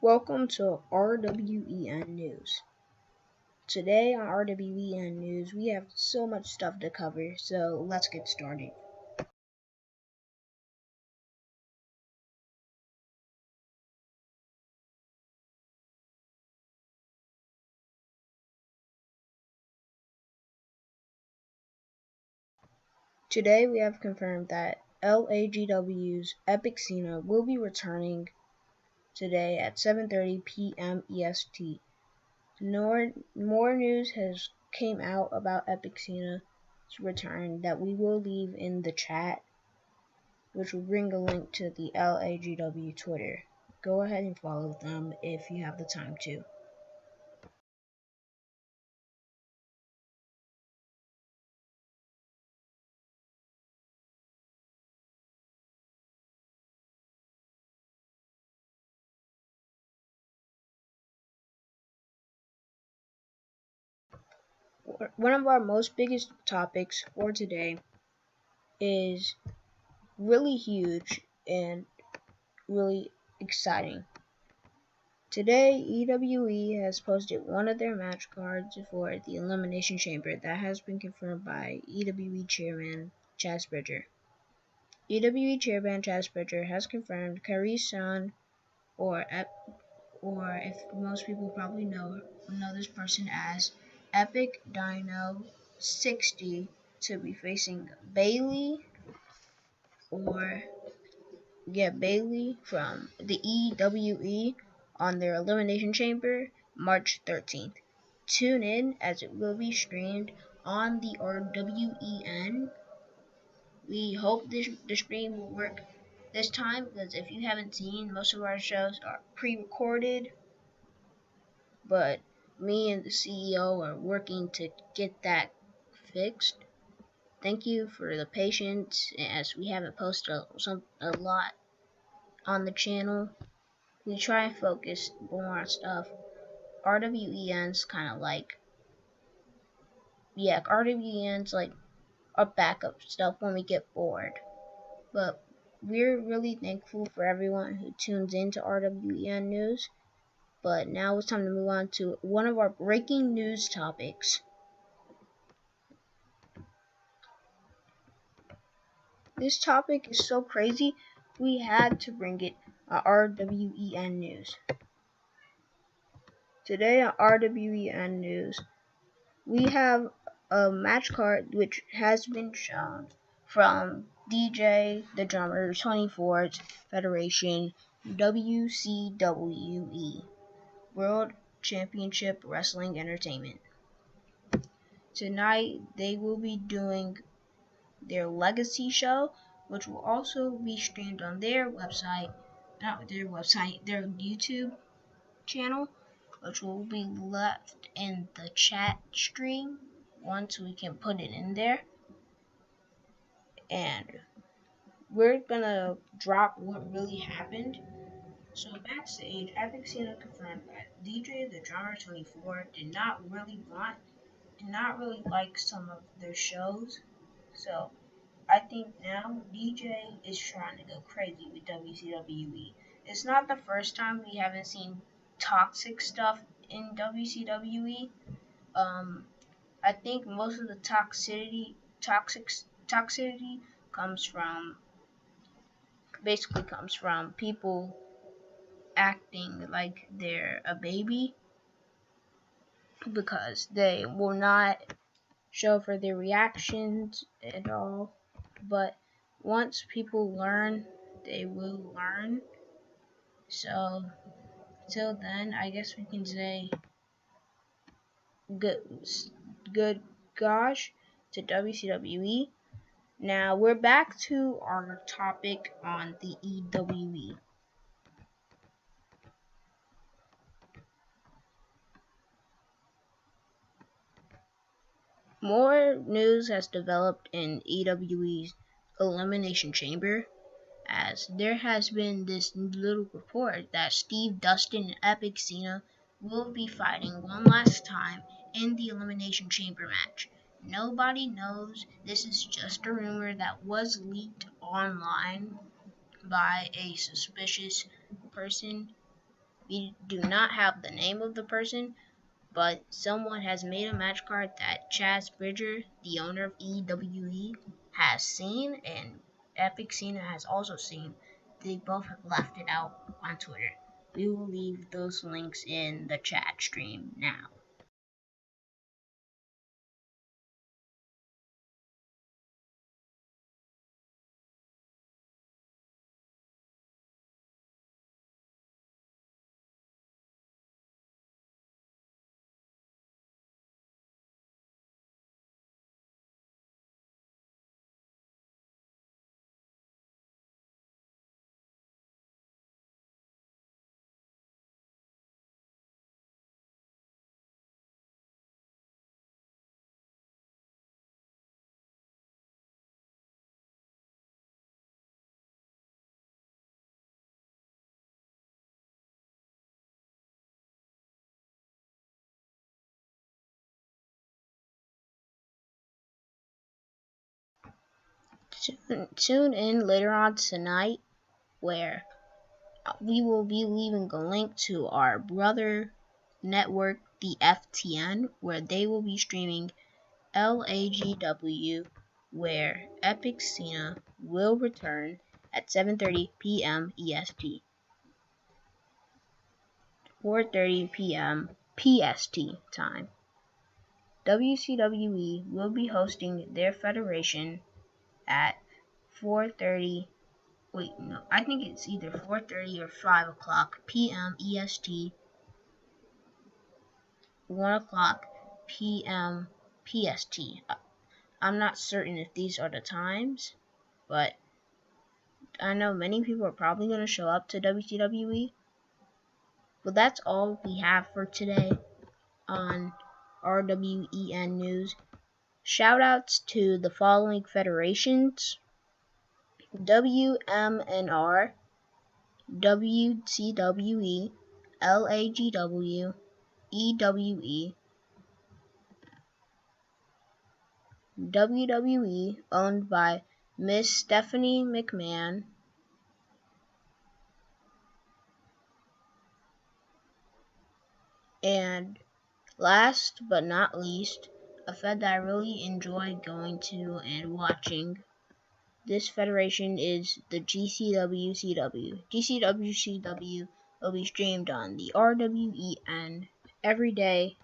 Welcome to RWEN News. Today on RWEN News, we have so much stuff to cover, so let's get started. Today we have confirmed that LAGW's Epic Cena will be returning today at 7:30 p.m. EST. More news has came out about Epic Cena's return that we will leave in the chat, which will bring a link to the LAGW Twitter. Go ahead and follow them if you have the time to. One of our most biggest topics for today is really huge and really exciting. Today, EWE has posted one of their match cards for the Elimination Chamber that has been confirmed by EWE Chairman Chaz Bridger. EWE Chairman Chaz Bridger has confirmed Kairi's son, or if most people probably know this person as Epic Dino 60, to be facing Bailey from the EWE on their Elimination Chamber March 13th. Tune in as it will be streamed on the RWEN. We hope the stream will work this time, because if you haven't seen, most of our shows are pre-recorded, but me and the CEO are working to get that fixed. Thank you for the patience, as we haven't posted a lot on the channel. We try and focus more on stuff. RWEN's kind of like, RWEN's like our backup stuff when we get bored. But we're really thankful for everyone who tunes into RWEN News. But now it's time to move on to one of our breaking news topics. This topic is so crazy, we had to bring it on RWEN News. Today on RWEN News, we have a match card which has been shown from DJ the Drummer 24's Federation WCWE, World Championship Wrestling Entertainment. Tonight they will be doing their Legacy show, which will also be streamed on their YouTube channel, which will be left in the chat stream once we can put it in there. And we're gonna drop what really happened. So backstage, Epic Cena confirmed that DJ the Drummer 24 did not really like some of their shows. So I think now DJ is trying to go crazy with WCWE. It's not the first time we haven't seen toxic stuff in WCWE. I think most of the toxicity comes from people acting like they're a baby, because they will not show for their reactions at all. But once people learn, they will learn. So till then, I guess we can say good gosh to WCWE. Now we're back to our topic on the EWE. More news has developed in EWE's Elimination Chamber, as there has been this little report that Steve, Dustin, and Epic Cena will be fighting one last time in the Elimination Chamber match. Nobody knows. This is just a rumor that was leaked online by a suspicious person. We do not have the name of the person, but someone has made a match card that Chaz Bridger, the owner of EWE, has seen, and Epic Cena has also seen. They both have left it out on Twitter. We will leave those links in the chat stream now. Tune in later on tonight, where we will be leaving a link to our brother network, the FTN, where they will be streaming LAGW, where Epic Cena will return at 7:30 p.m. EST, 4:30 p.m. PST time. WCWE will be hosting their federation at 4:30. Wait, no, I think it's either 4:30 or 5 o'clock p.m. EST, 1 o'clock p.m. PST. I'm not certain if these are the times, but I know many people are probably going to show up to WCWE. But that's all we have for today on RWEN News. Shoutouts to the following federations: WMNR, WCWE, LAGW, EWE, WWE, owned by Miss Stephanie McMahon, and last but not least, a fed that I really enjoy going to and watching. This federation is the GCWCW. GCWCW will be streamed on the RWEN every day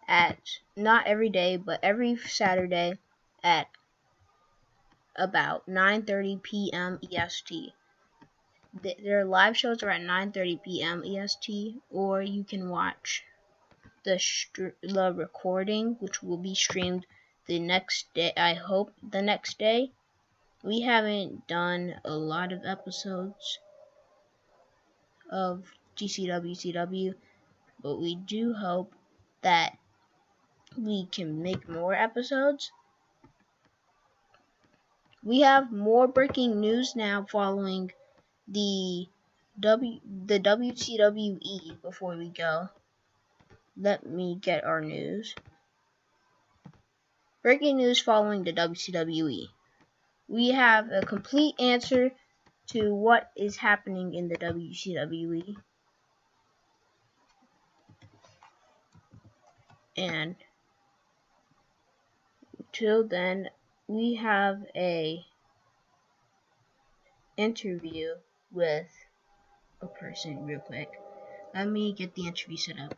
at, not every day, but every Saturday at about 9:30 p.m. EST. Their live shows are at 9:30 p.m. EST, or you can watch the recording, which will be streamed the next day. I hope the next day. We haven't done a lot of episodes of GCWCW, but we do hope that we can make more episodes. We have more breaking news now following the WCWE. Before we go, let me get our news. Breaking news following the WCWE. We have a complete answer to what is happening in the WCWE. And till then, we have a interview with a person real quick. Let me get the interview set up.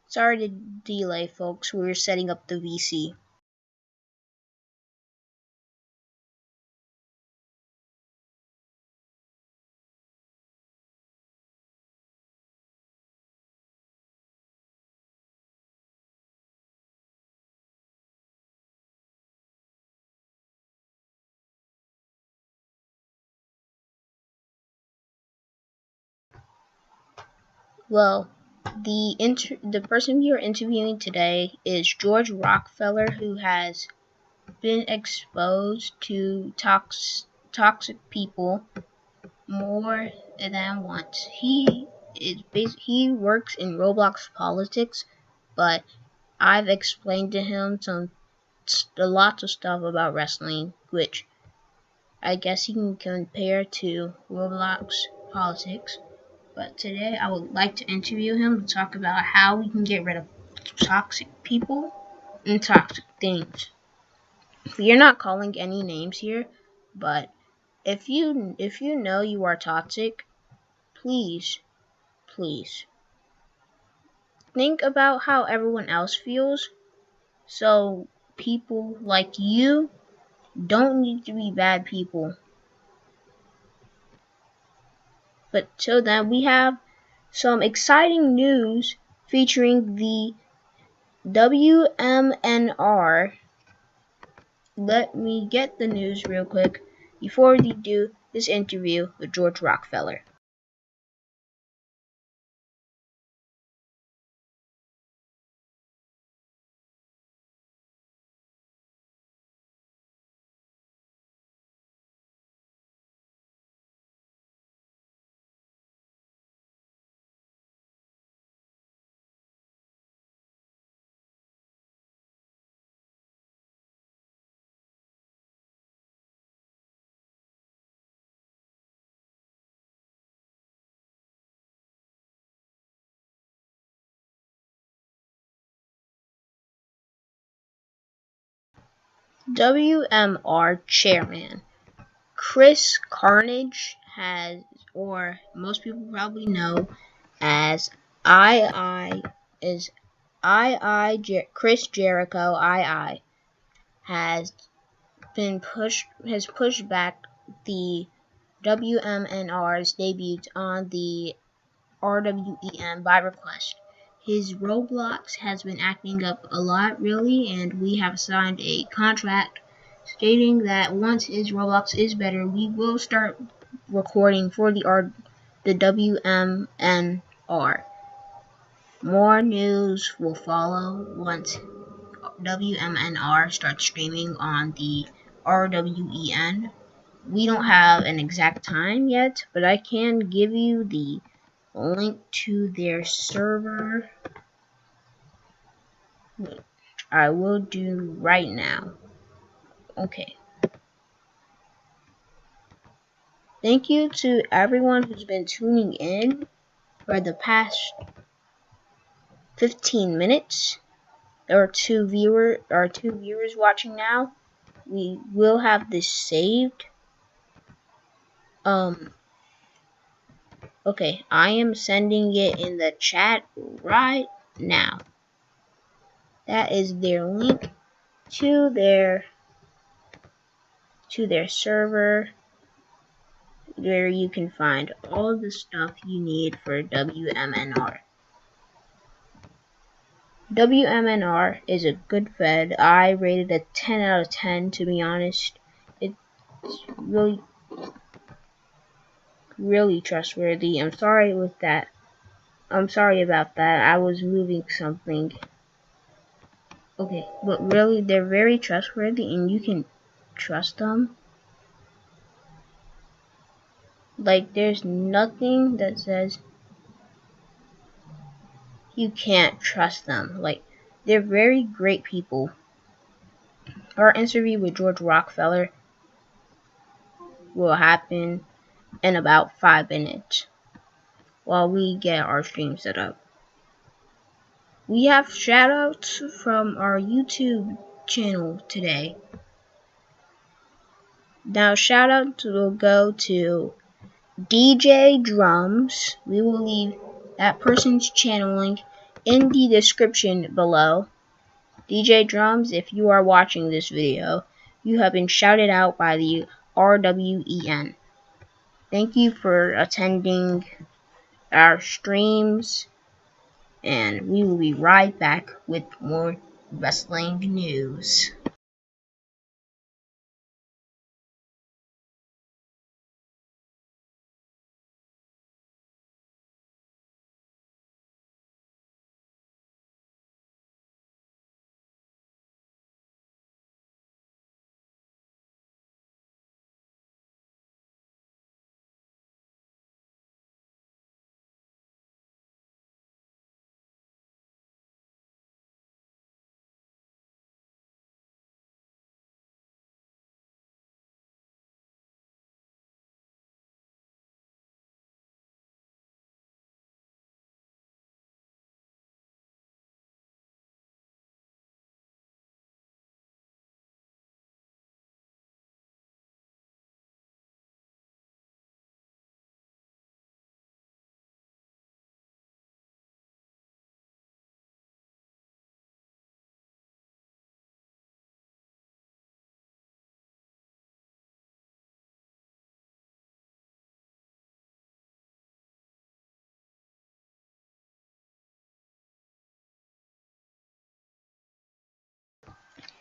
Sorry to delay, folks. We were setting up the VC. Well, the person we are interviewing today is George Rockefeller, who has been exposed to toxic people more than once. He works in Roblox politics, but I've explained to him lots of stuff about wrestling, which I guess he can compare to Roblox politics. But today I would like to interview him to talk about how we can get rid of toxic people and toxic things. We are not calling any names here, but if you know you are toxic, please think about how everyone else feels. So people like you don't need to be bad people. But till then, we have some exciting news featuring the WMNR. Let me get the news real quick before we do this interview with George Rockefeller. WMR chairman Chris Carnage has, or most people probably know as Chris Jericho II, has pushed back the WMNR's debut on the RWEN by request. His Roblox has been acting up a lot, really, and we have signed a contract stating that once his Roblox is better, we will start recording for the WMNR. More news will follow once WMNR starts streaming on the RWEN. We don't have an exact time yet, but I can give you the link to their server, which I will do right now. Okay. Thank you to everyone who's been tuning in for the past 15 minutes. There are two viewers watching now. We will have this saved. Okay, I am sending it in the chat right now. That is their link to their server, where you can find all the stuff you need for WMNR. WMNR is a good fed. I rated a 10 out of 10, to be honest. It's really trustworthy. I'm sorry about that. I was moving something. Okay, but really, they're very trustworthy and you can trust them. Like, there's nothing that says you can't trust them. Like, they're very great people. Our interview with George Rockefeller will happen in about 5 minutes while we get our stream set up. We have shoutouts from our YouTube channel today. Now, shoutouts will go to DJ Drums. We will leave that person's channel link in the description below. DJ Drums, if you are watching this video, you have been shouted out by the RWEN. Thank you for attending our streams, and we will be right back with more wrestling news.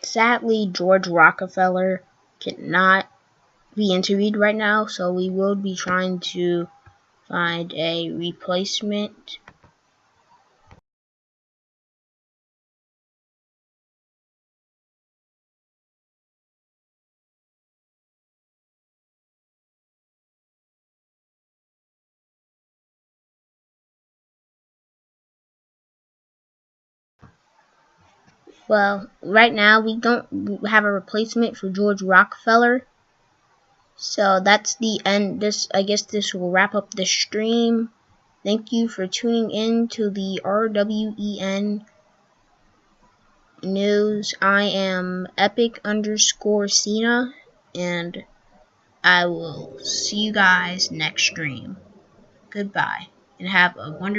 Sadly, George Rockefeller cannot be interviewed right now, so we will be trying to find a replacement. Well, right now we don't have a replacement for George Rockefeller. So that's the end. I guess this will wrap up the stream. Thank you for tuning in to the RWEN news. I am epic_Cena, and I will see you guys next stream. Goodbye, and have a wonderful